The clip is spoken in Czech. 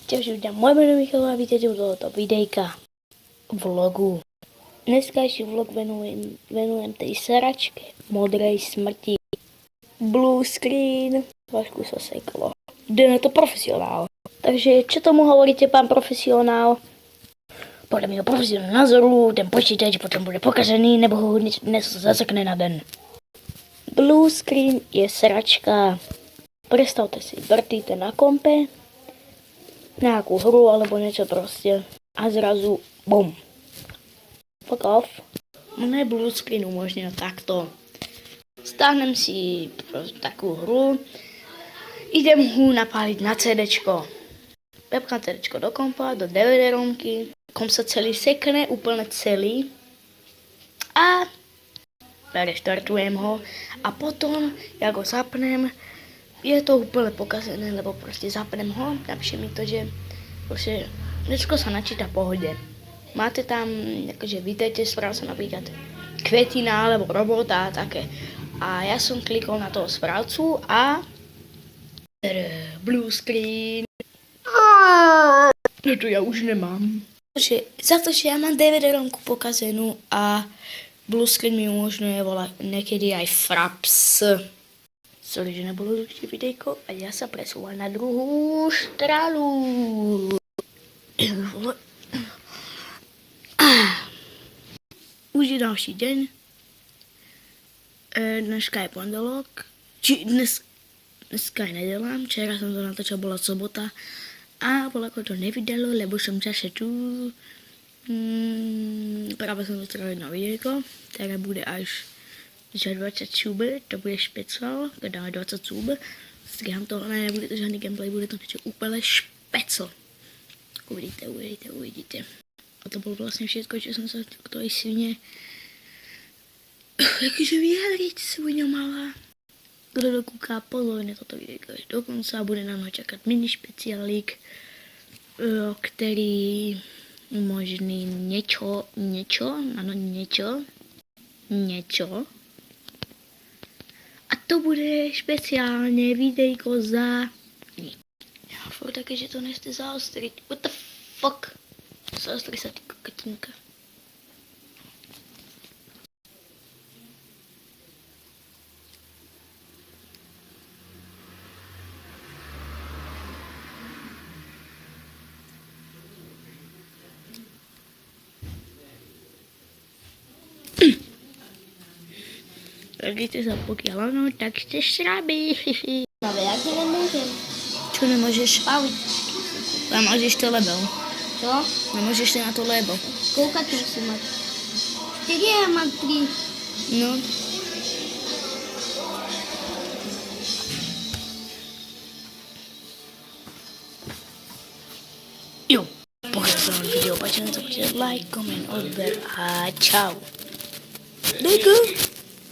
Čauže ľudia, moje meno je Michal a vítajte u tohoto videjka, vlogu. Dneskajší vlog venujem tej seračke modrej smrti. Blue screen, trošku sa seklo. Jde na to profesionál. Takže čo tomu hovoríte, pán profesionál? Podľa mého profesionálneho názoru ten počítač potom bude pokažený nebo ho dnes zasekne na den. Blue screen je seračka. Predstavte si, vrtíte na kompe nejakú hru alebo niečo proste a zrazu bum. Fuck off. Mne blue screen umožňuje takto. Stáhnem si takú hru, idem ho napáliť na CDčko. Pepkám CDčko do kompa, do DVD romky, kom sa celý sekne, úplne celý a reštartujem ho a potom, jak ho zapnem, je to úplne pokazené, lebo proste zapnem ho, napíše mi to, že proste všetko sa načíta v pohode. Máte tam, akože vítajte, správ sa napríklad kvetina alebo robota a také. A ja som klikol na toho správcu a blue screen. No to ja už nemám. Za to, že ja mám DVD-romku pokazenú a blue screen mi umožňuje volať niekedy aj fraps. Sorry, že nebolo dlhšie videjko a ja sa presúvam na druhú stranu. Už je další deň. Dneska je pondelok. Dneska je nedeľa. Včera som to natočil, bola sobota. A voľako to nevydalo, lebo som zase tu. Práve som dostal jedno videjko, ktoré bude až za 20 súbe, to bude špecel, keď dáme 20 súbe. Strihám to, ale nebude to žádný gameplay, bude to niečo úplne špecel. Uvidíte. A to bolo vlastne všetko, čo som sa k tej svine akože vyjadriť sviňa mala. Kto dokúká, pozorne toto videjko až do konca, bude na mňa čakať mini špeciálík, ktorý umožní niečo. A to bude špeciálne videjko za nič. Ja furt také, že to nechce zaostriť. What the fuck? Zaostri sa ty kokotinka. Takýste sa pokiaľ áno, tak ste šrabi. Ale ja ti nemôžem. Čo nemôžeš? Spáliť. A môžeš to lebo. Čo? Nemôžeš to na to lebo. Koľka tu musí mať? 4 ja mám 3. No. Jo. Pokiaľ sa vám video páči, nezapomínajte like, koment, odber a čau. Dejku.